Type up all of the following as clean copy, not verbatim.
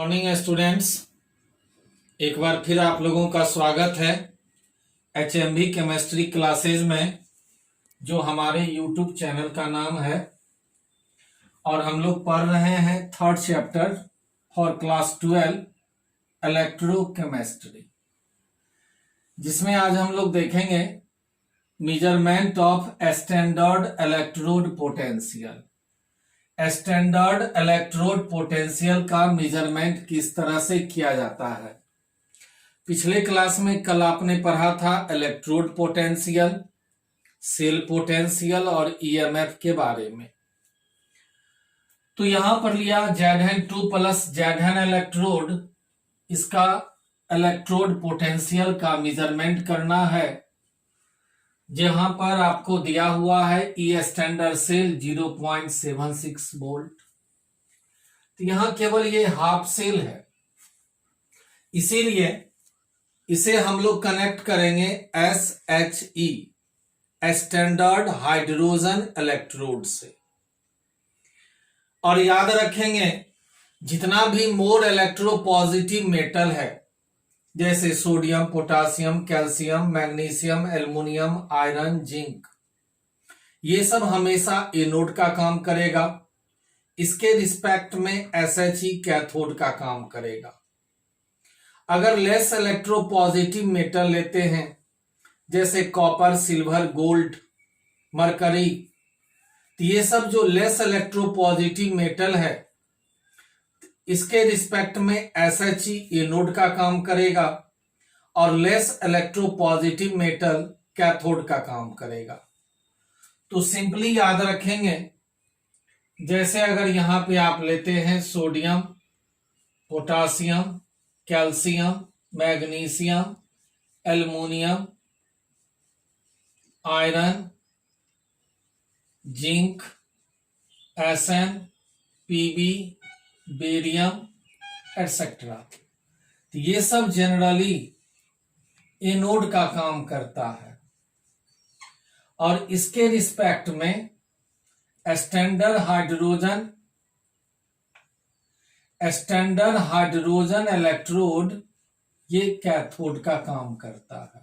Morning students, एक बार फिर आप लोगों का स्वागत है HMB केमिस्ट्री क्लासेज में, जो हमारे YouTube चैनल का नाम है। और हम लोग पढ़ रहे हैं third chapter for class 12 electrochemistry, जिसमें आज हम लोग देखेंगे measurement of standard electrode potential. Standard electrode potential का मेजरमेंट किस तरह से किया जाता है। पिछले क्लास में कल आपने पढ़ा था इलेक्ट्रोड पोटेंशियल, सेल पोटेंशियल और EMF के बारे में। तो यहां पर लिया Zn2 प्लस Zn इलेक्ट्रोड, इसका इलेक्ट्रोड पोटेंशियल का मेजरमेंट करना है। जहां पर आपको दिया हुआ है ई स्टैंडर्ड सेल 0.76 वोल्ट, तो यहां केवल ये हाफ सेल है, इसीलिए इसे हम लोग कनेक्ट करेंगे SHE स्टैंडर्ड हाइड्रोजन इलेक्ट्रोड से। और याद रखेंगे जितना भी मोर इलेक्ट्रोपॉजिटिव मेटल है, जैसे sodium, potassium, calcium, magnesium, aluminium, iron, zinc, ये सब हमेशा एनोड का काम करेगा। इसके रिस्पेक्ट में SHE कैथोड का काम करेगा। अगर लेस इलेक्ट्रोपॉजिटिव मेटल लेते हैं, जैसे कॉपर, सिल्वर, गोल्ड, मरकरी, तो ये सब जो लेस इलेक्ट्रोपॉजिटिव मेटल है, इसके रिस्पेक्ट में SHE एनोड का काम करेगा और लेस इलेक्ट्रोपॉजिटिव मेटल कैथोड का काम करेगा। तो सिंपली याद रखेंगे, जैसे अगर यहां पे आप लेते हैं sodium, potassium, calcium, magnesium, aluminium, iron, zinc, Sn, Pb, barium etcetera, तो ये सब जनरली एनोड का काम करता है। और इसके रिस्पेक्ट में स्टैंडर्ड हाइड्रोजन इलेक्ट्रोड ये कैथोड का काम करता है।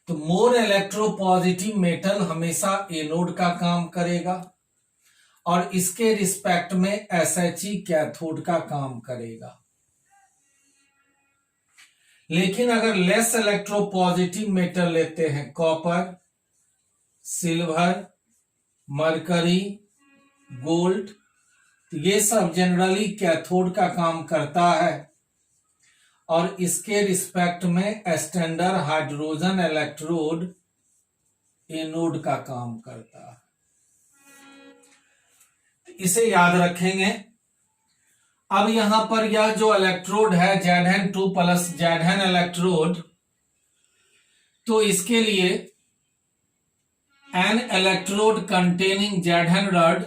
तो मोर इलेक्ट्रोपॉजिटिव मेटल हमेशा एनोड का काम करेगा और इसके रिस्पेक्ट में SHE कैथोड का काम करेगा। लेकिन अगर लेस इलेक्ट्रोपॉजिटिव मेटल लेते हैं, कॉपर, सिल्वर, मरकरी, गोल्ड, तो ये सब जनरली कैथोड का काम करता है और इसके रिस्पेक्ट में स्टैंडर्ड हाइड्रोजन इलेक्ट्रोड एनोड का काम करता है। इसे याद रखेंगे। अब यहां पर यह जो इलेक्ट्रोड है Zn2 प्लस Zn इलेक्ट्रोड, तो इसके लिए an electrode containing Zn rod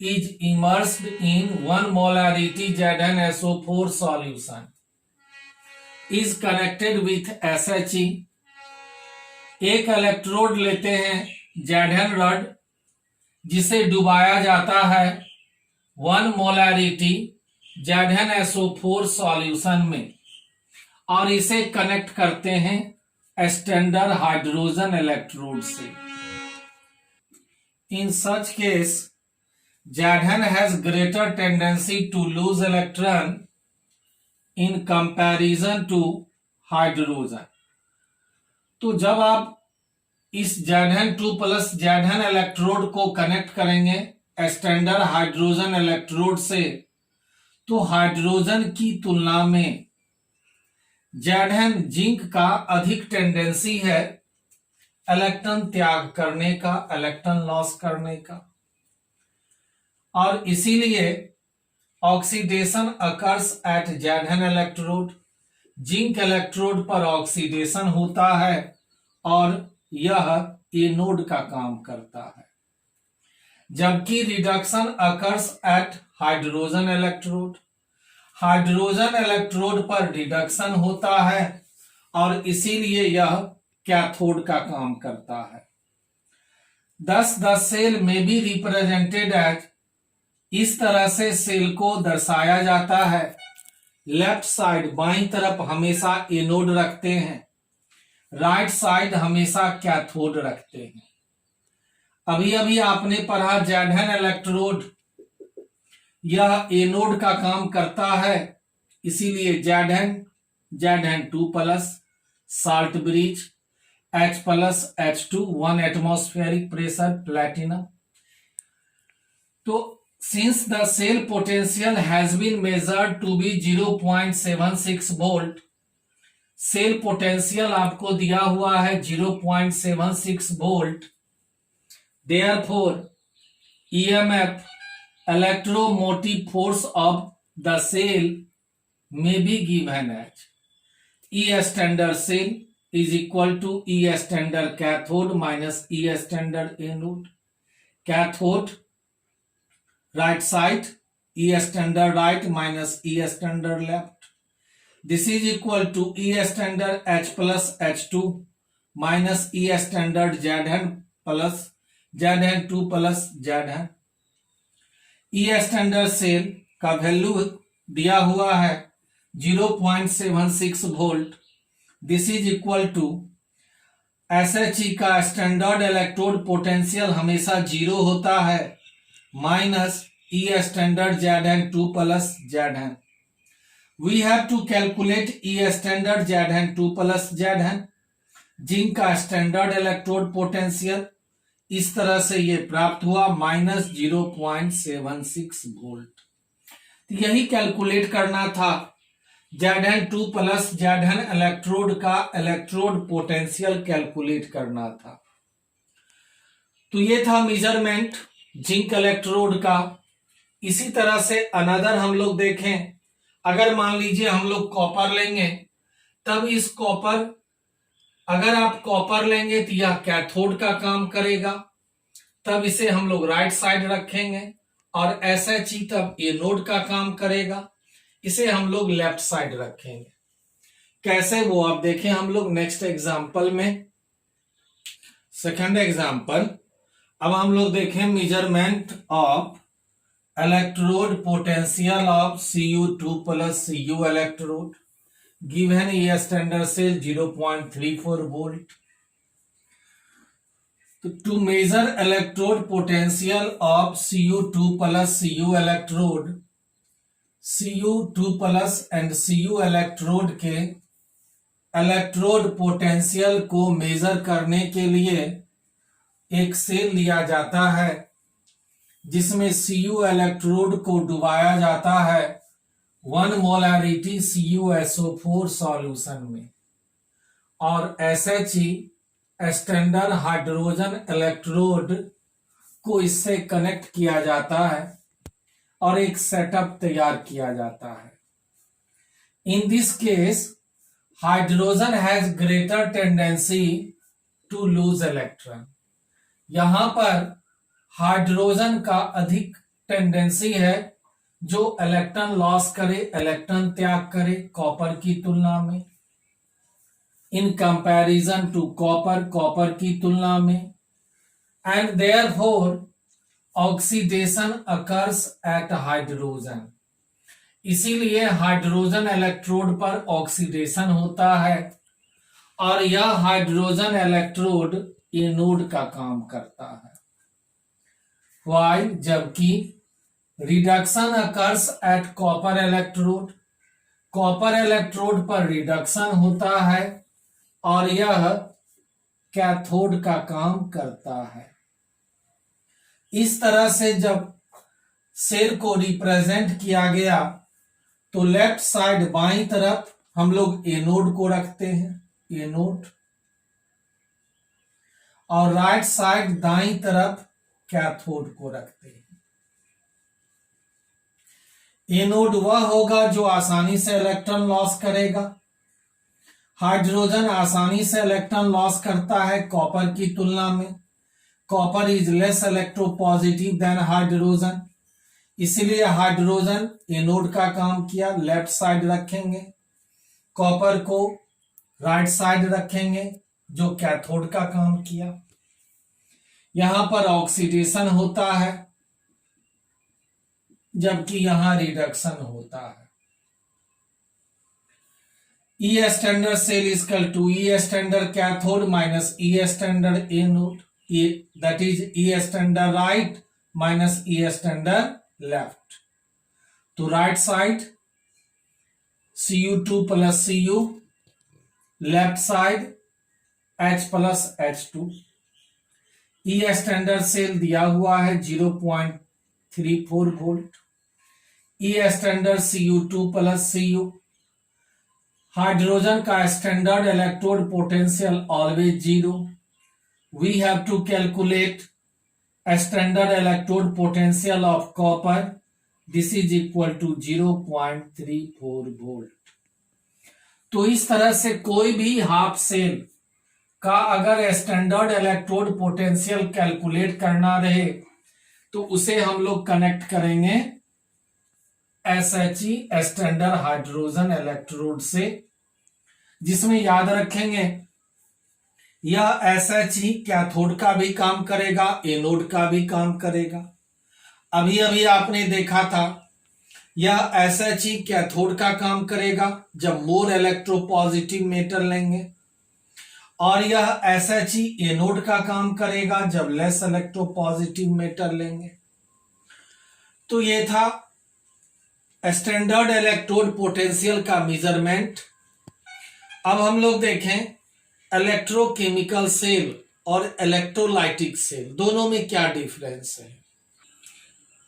is immersed in 1 molarity ZnSO4 solution is connected with SHE। एक इलेक्ट्रोड लेते हैं Zn rod, जिसे डुबाया जाता है 1 मोलैरिटी ZnSO4 सॉल्यूशन में और इसे कनेक्ट करते हैं स्टैंडर्ड हाइड्रोजन इलेक्ट्रोड से। In such case Zn has greater tendency to lose electron in comparison to hydrogen। तो जब आप इस Zn2 प्लस Zn इलेक्ट्रोड को कनेक्ट करेंगे स्टैंडर्ड हाइड्रोजन इलेक्ट्रोड से, तो हाइड्रोजन की तुलना में Zn जिंक का अधिक टेंडेंसी है इलेक्ट्रॉन त्याग करने का, इलेक्ट्रॉन लॉस करने का, और इसीलिए oxidation occurs at Zn electrode. Zinc electrode पर ऑक्सीडेशन होता है और यह एनोड का काम करता है, जबकि reduction occurs at hydrogen electrode. Hydrogen electrode पर रिडक्शन होता है और इसीलिए यह कैथोड का काम करता है। Thus the cell may be represented as इस तरह से सेल को दर्शाया जाता है। लेफ्ट साइड बाईं तरफ हमेशा एनोड रखते हैं, राइट साइड हमेशा कैथोड रखते हैं। अभी अभी आपने पढ़ा Z1 इलेक्ट्रोड, यह एनोड का काम करता है, इसीलिए Zn2+ salt bridge, H+H2 1 atmospheric pressure platinum. तो since the cell potential has been measured to be 0.76 volt, cell potential आपको दिया हुआ है 0.76 volt, therefore EMF electromotive force of the cell may be given as E standard cell is equal to E standard cathode minus E standard anode. Cathode right side E standard right minus E standard left. This is equal to E standard H+H2 minus E standard Zn plus Zn2 plus Zn. E standard cell का value दिया हुआ है 0.76 volt. This is equal to SHE का standard electrode potential हमेशा 0 होता है, minus E standard Zn2 plus Zn. We have to calculate E standard Zn2 plus Zn, जिनका standard electrode potential इस तरह से ये प्राप्त हुआ -0.76 वोल्ट। तो यही कैलकुलेट करना था, Zn2 plus Zn इलेक्ट्रोड का इलेक्ट्रोड पोटेंशियल कैलकुलेट करना था। तो ये था मेजरमेंट जिंक इलेक्ट्रोड का। इसी तरह से अनदर हम लोग देखें, अगर मान लीजिए हम लोग कॉपर लेंगे, तब इस कॉपर, अगर आप कॉपर लेंगे तो यह कैथोड का काम करेगा, तब इसे हम लोग राइट साइड रखेंगे, और SHE तब एनोड का काम करेगा, इसे हम लोग लेफ्ट साइड रखेंगे। कैसे वो आप देखें हम लोग नेक्स्ट एग्जांपल में। सेकंड एग्जांपल, अब हम लोग देखें measurement of electrode potential of Cu2 plus Cu electrode, given E standard cell 0.34 volt. To measure electrode potential of Cu2 plus Cu electrode, Cu2 plus and Cu electrode के electrode potential को major करने के लिए एक cell लिया जाता है, जिसमें Cu इलेक्ट्रोड को डुबाया जाता है 1 मोलरिटी CuSO4 सॉल्यूशन में, और SHE स्टैंडर्ड हाइड्रोजन इलेक्ट्रोड को इससे कनेक्ट किया जाता है और एक सेटअप तैयार किया जाता है। In this case hydrogen has greater tendency to lose electron. यहां पर हाइड्रोजन का अधिक टेंडेंसी है जो इलेक्ट्रॉन लॉस करे, इलेक्ट्रॉन त्याग करे कॉपर की तुलना में, इन कंपैरिजन टू कॉपर की तुलना में, and therefore oxidation occurs at hydrogen. इसीलिए हाइड्रोजन इलेक्ट्रोड पर ऑक्सीडेशन होता है, और यह हाइड्रोजन इलेक्ट्रोड एनोड का काम करता है। वाई, जबकि reduction occurs at copper electrode, copper electrode पर रिडक्शन होता है और यह कैथोड का काम करता है। इस तरह से जब सेल को रिप्रेजेंट किया गया तो लेफ्ट साइड बाईं तरफ हम लोग एनोड को रखते हैं, एनोड, और राइट साइड दाईं तरफ कैथोड को रखते हैं। एनोड वह होगा जो आसानी से इलेक्ट्रॉन लॉस करेगा। हाइड्रोजन आसानी से इलेक्ट्रॉन लॉस करता है कॉपर की तुलना में। Copper is less electropositive than hydrogen, इसलिए हाइड्रोजन एनोड का काम किया, लेफ्ट साइड रखेंगे, कॉपर को राइट साइड रखेंगे जो कैथोड का काम किया। यहां पर ऑक्सीडेशन होता है, जबकि यहां रिडक्शन होता है। E standard cell equal to E standard cathode minus E standard anode, that is E standard right minus E standard left. तो right side Cu2 plus Cu, left side H plus H2। E standard cell दिया हुआ है 0.34 volt. E standard Cu2 plus Cu, hydrogen का standard electrode potential always 0। We have to calculate standard electrode potential of copper, this is equal to 0.34 volt. तो इस तरह से कोई भी हाफ सेल का अगर स्टैंडर्ड इलेक्ट्रोड पोटेंशियल कैलकुलेट करना रहे तो उसे हम लोग कनेक्ट करेंगे SHE स्टैंडर्ड हाइड्रोजन इलेक्ट्रोड से, जिसमें याद रखेंगे यह SHE कैथोड का भी काम करेगा, एनोड का भी काम करेगा। अभी अभी आपने देखा था यह SHE कैथोड का काम करेगा जब मोर इलेक्ट्रोपॉजिटिव मेटल लेंगे, और यह SHE एनोड का काम करेगा जब लेस इलेक्ट्रोपॉजिटिव मेटल लेंगे। तो ये था स्टैंडर्ड इलेक्ट्रोड पोटेंशियल का मेजरमेंट। अब हम लोग देखें इलेक्ट्रोकेमिकल सेल और इलेक्ट्रोलाइटिक सेल, दोनों में क्या डिफरेंस है।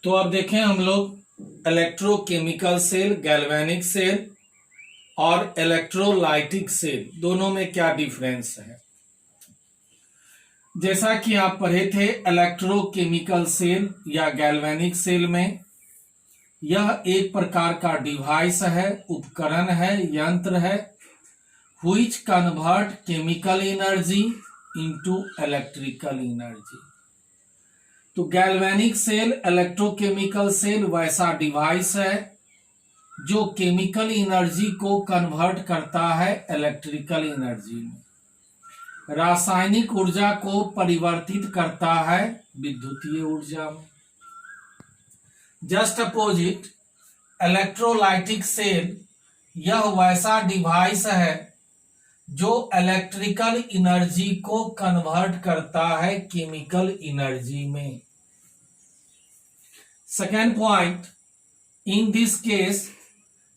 तो अब देखें हम लोग इलेक्ट्रोकेमिकल सेल, गैल्वेनिक सेल और इलेक्ट्रोलाइटिक सेल, दोनों में क्या डिफरेंस है। जैसा कि आप पढ़े थे इलेक्ट्रोकेमिकल सेल या गैल्वेनिक सेल में यह एक प्रकार का डिवाइस है, उपकरण है, यंत्र है, which convert chemical energy into electrical energy। तो गैल्वेनिक सेल, इलेक्ट्रोकेमिकल सेल वैसा डिवाइस है जो केमिकल एनर्जी को कन्वर्ट करता है इलेक्ट्रिकल एनर्जी में, रासायनिक ऊर्जा को परिवर्तित करता है विद्युतीय ऊर्जा में। जस्ट अपोजिट इलेक्ट्रोलाइटिक सेल यह वैसा डिवाइस है जो इलेक्ट्रिकल एनर्जी को कन्वर्ट करता है केमिकल एनर्जी में। Second point, in this case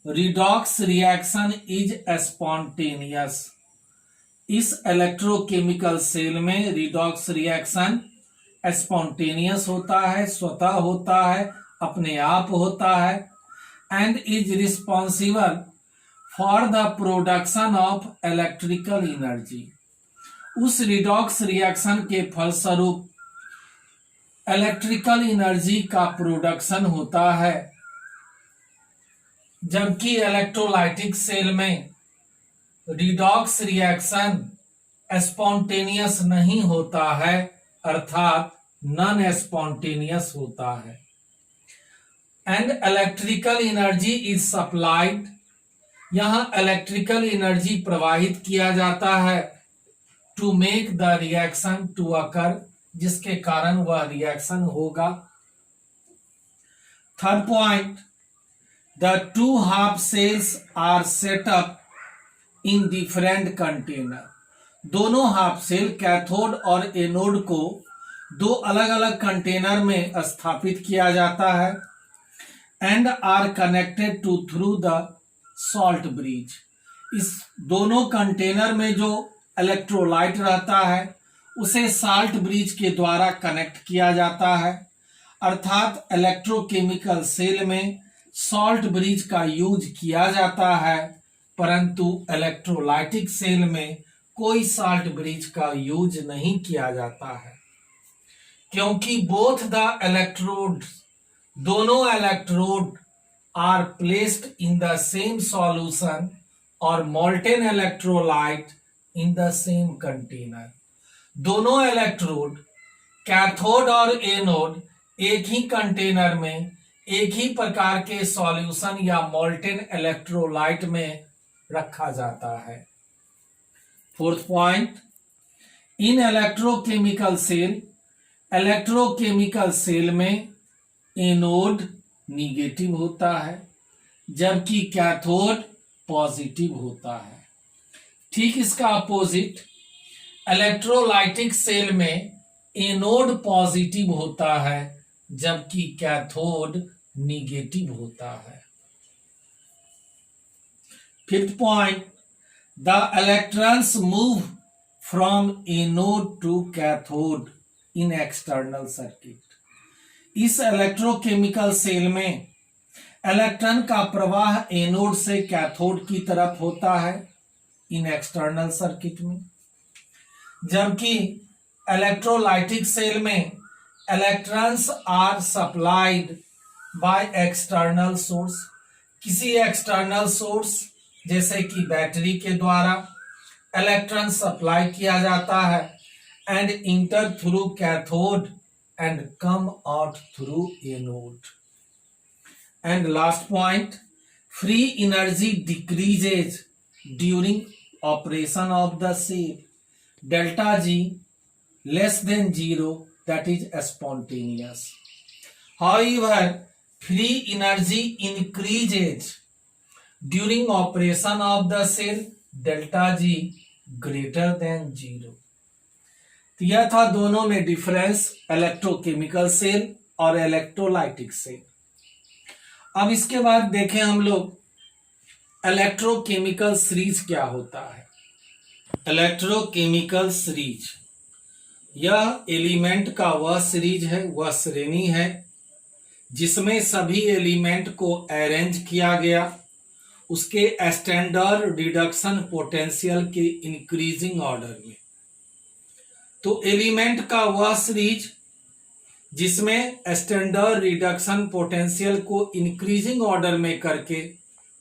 redox reaction is spontaneous. इस इलेक्ट्रोकेमिकल सेल में रिडॉक्स रिएक्शन स्पॉन्टेनियस होता है, स्वतः होता है, अपने आप होता है, and is responsible for the production of electrical energy. उस रिडॉक्स रिएक्शन के फलस्वरूप इलेक्ट्रिकल एनर्जी का प्रोडक्शन होता है, जबकि इलेक्ट्रोलाइटिक सेल में रिडॉक्स रिएक्शन स्पॉन्टेनियस नहीं होता है, अर्थात नॉन स्पॉन्टेनियस होता है, and electrical energy is supplied. यहां इलेक्ट्रिकल एनर्जी प्रवाहित किया जाता है to make the reaction to occur, जिसके कारण वह रिएक्शन होगा। Third point, the two half cells are set up in different container. दोनों हाफ सेल कैथोड और एनोड को दो अलग अलग कंटेनर में स्थापित किया जाता है, and are connected to through the salt bridge. इस दोनों कंटेनर में जो इलेक्ट्रोलाइट रहता है उसे साल्ट ब्रिज के द्वारा कनेक्ट किया जाता है, अर्थात इलेक्ट्रोकेमिकल सेल में सॉल्ट ब्रिज का यूज किया जाता है, परंतु इलेक्ट्रोलाइटिक सेल में कोई सॉल्ट ब्रिज का यूज नहीं किया जाता है, क्योंकि बोथ द इलेक्ट्रोड, दोनों electrode are placed in the same solution और molten electrolyte in the same container. दोनों इलेक्ट्रोड कैथोड और एनोड एक ही कंटेनर में एक ही प्रकार के सॉल्यूशन या मोल्टेन इलेक्ट्रोलाइट में रखा जाता है। Fourth point, in electrochemical cell, electrochemical cell में एनोड निगेटिव होता है, जबकि कैथोड पॉजिटिव होता है। ठीक इसका अपोजिट इलेक्ट्रोलाइटिक सेल में एनोड पॉजिटिव होता है, जबकि कैथोड निगेटिव होता है। Fifth point, the electrons move from anode to cathode in external circuit. इस इलेक्ट्रोकेमिकल सेल में इलेक्ट्रॉन का प्रवाह एनोड से कैथोड की तरफ होता है इन एक्सटर्नल सर्किट में, जबकि इलेक्ट्रोलाइटिक सेल में electrons are supplied by external source. किसी एक्सटर्नल सोर्स जैसे कि बैटरी के द्वारा इलेक्ट्रॉन सप्लाई किया जाता है and enter through cathode and come out through anode. And last point, free energy decreases during operation of the cell, delta G less than 0, that is spontaneous. However, free energy increases during operation of the cell, delta G greater than 0. तो यह था दोनों में difference, electrochemical cell और electrolytic cell. अब इसके बाद देखें हम लोग इलेक्ट्रोकेमिकल सीरीज क्या होता है। इलेक्ट्रोकेमिकल सीरीज यह एलिमेंट का वह सीरीज है, वह श्रेणी है जिसमें सभी एलिमेंट को अरेंज किया गया उसके स्टैंडर्ड रिडक्शन पोटेंशियल के इंक्रीजिंग ऑर्डर में। तो एलिमेंट का वह सीरीज जिसमें स्टैंडर्ड रिडक्शन पोटेंशियल को इंक्रीजिंग ऑर्डर में करके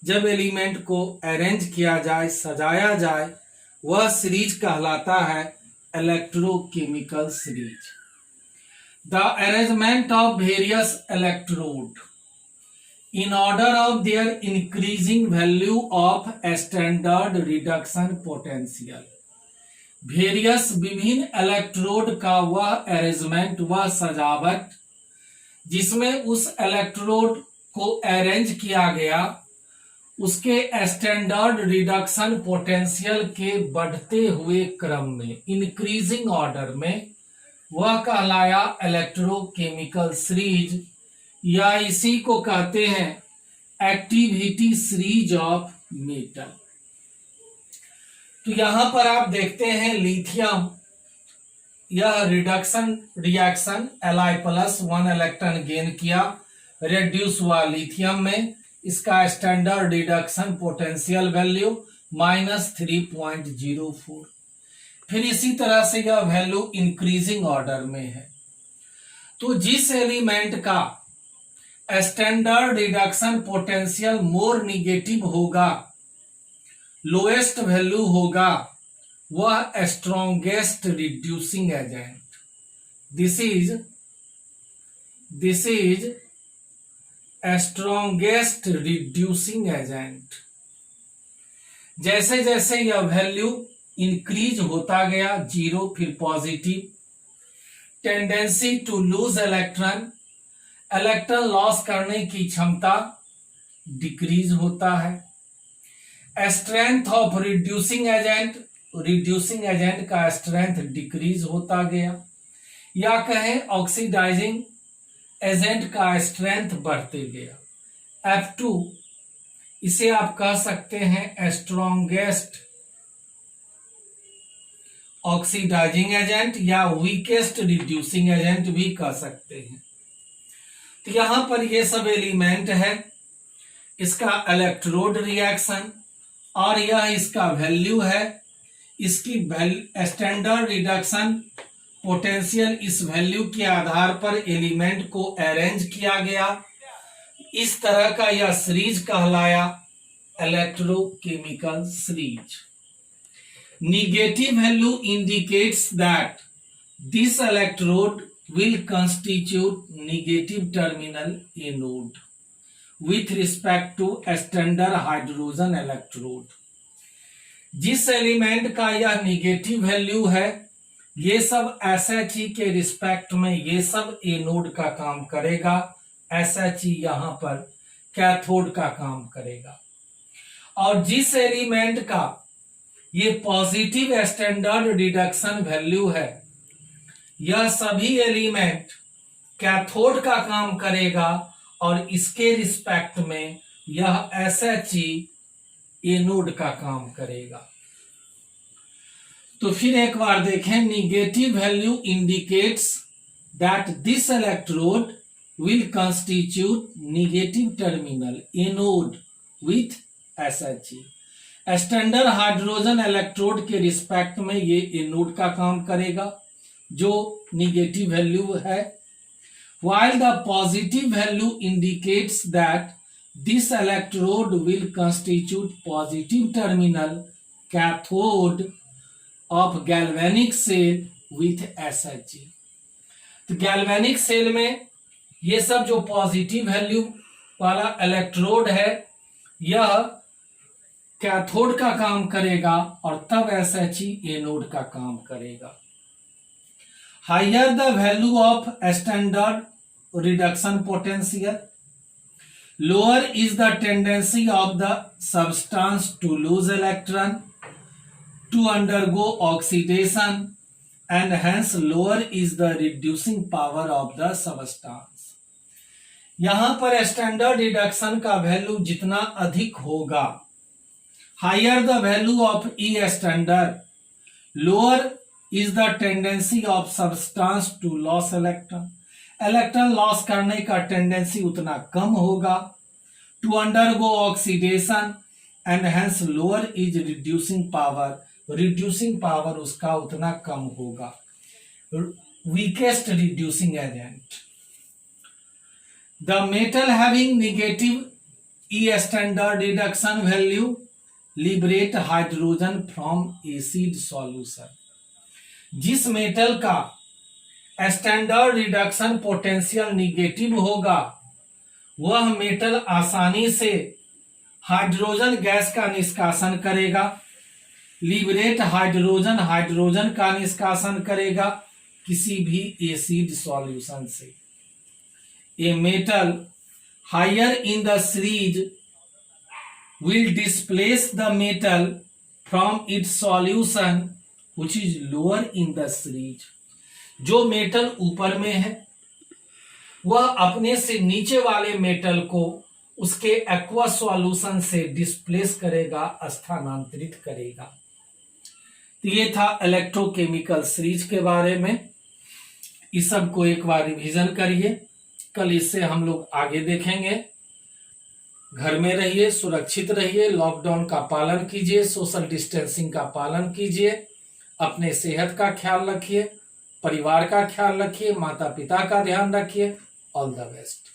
जब एलिमेंट को अरेंज किया जाए, सजाया जाए, वह सीरीज कहलाता है electrochemical series. The arrangement of various electrode in order of their increasing value of standard reduction potential। Various विभिन्न इलेक्ट्रोड का वह अरेंजमेंट, वह सजावट जिसमें उस इलेक्ट्रोड को अरेंज किया गया उसके स्टैंडर्ड रिडक्शन पोटेंशियल के बढ़ते हुए क्रम में, इंक्रीजिंग ऑर्डर में, वह कहलाया इलेक्ट्रोकेमिकल सीरीज, या इसी को कहते हैं एक्टिविटी सीरीज ऑफ मेटल। तो यहां पर आप देखते हैं लिथियम, यह reduction reaction Li+1 electron gain किया, रेड्यूस हुआ लिथियम में, इसका स्टैंडर्ड रिडक्शन पोटेंशियल वैल्यू -3.04। फिर इसी तरह से यह वैल्यू इंक्रीजिंग ऑर्डर में है। तो जिस एलिमेंट का standard reduction potential more negative होगा, लोएस्ट वैल्यू होगा, वह strongest reducing agent. This is strongest reducing agent. जैसे जैसे यह वैल्यू इंक्रीज होता गया, 0 फिर positive, tendency to lose electron, electron loss करने की क्षमता डिक्रीज होता है। Strength of reducing agent, reducing agent का स्ट्रेंथ डिक्रीज होता गया, या कहें ऑक्सीडाइजिंग एजेंट का स्ट्रेंथ बढ़ते गया। F2 इसे आप कह सकते हैं स्ट्रॉन्गेस्ट ऑक्सीडाइजिंग एजेंट या वीकेस्ट रिड्यूसिंग एजेंट भी कह सकते हैं। तो यहां पर ये सब एलिमेंट है, इसका इलेक्ट्रोड रिएक्शन और यह इसका वैल्यू है, इसकी स्टैंडर्ड रिडक्शन पोटेंशियल, इस वैल्यू के आधार पर एलिमेंट को अरेंज किया गया, इस तरह का यह सीरीज कहलाया electrochemical series. Negative value indicates that this electrode will constitute negative terminal anode with respect to standard hydrogen electrode। जिस एलिमेंट का यह निगेटिव वैल्यू है, ये सब SHE के रिस्पेक्ट में ये सब एनोड का काम करेगा, SHE यहां पर कैथोड का काम करेगा। और जिस एलिमेंट का ये पॉजिटिव स्टैंडर्ड रिडक्शन वैल्यू है, यह सभी एलिमेंट कैथोड का काम करेगा और इसके रिस्पेक्ट में यह SHE एनोड का काम करेगा। तो फिर एक बार देखें, negative value indicates that this electrode will constitute negative terminal anode with SHE। Standard hydrogen electrode के रिस्पेक्ट में ये एनोड का काम करेगा जो निगेटिव वैल्यू है, while the positive value indicates that this electrode will constitute positive terminal cathode of galvanic cell with SHE। तो galvanic cell में ये सब जो पॉजिटिव वैल्यू वाला इलेक्ट्रोड है यह कैथोड का काम करेगा और तब SHE एनोड का काम करेगा। Higher the value of standard reduction potential, lower is the tendency of the substance to lose electron, to undergo oxidation, and hence lower is the reducing power of the substance। यहां पर standard reduction का value जितना अधिक होगा, higher the value of E standard, lower is the tendency of substance to loss electron, electron loss करने का tendency उतना कम होगा, to undergo oxidation and hence lower is reducing power, reducing power उसका उतना कम होगा। Weakest reducing agent, the metal having negative E standard reduction value liberate hydrogen from acid solution. जिस मेटल का स्टैंडर्ड रिडक्शन पोटेंशियल निगेटिव होगा वह metal आसानी से हाइड्रोजन गैस का निष्कासन करेगा, लिबरेट हाइड्रोजन, हाइड्रोजन का निष्कासन करेगा किसी भी एसिड सॉल्यूशन से। A metal higher in the series will displace the metal from its solution which is lower in the series. जो मेटल ऊपर में है वह अपने से नीचे वाले मेटल को उसके एक्वा सॉल्यूशन से डिस्प्लेस करेगा, स्थानांतरित करेगा। तो ये था इलेक्ट्रोकेमिकल सीरीज के बारे में। इस सब को एक बार रिवीजन करिए, कल इससे हम लोग आगे देखेंगे। घर में रहिए, सुरक्षित रहिए, लॉकडाउन का पालन कीजिए, सोशल डिस्टेंसिंग का पालन कीजिए, अपने सेहत का ख्याल रखिए, परिवार का ख्याल रखिए, माता पिता का ध्यान रखिए। All the best.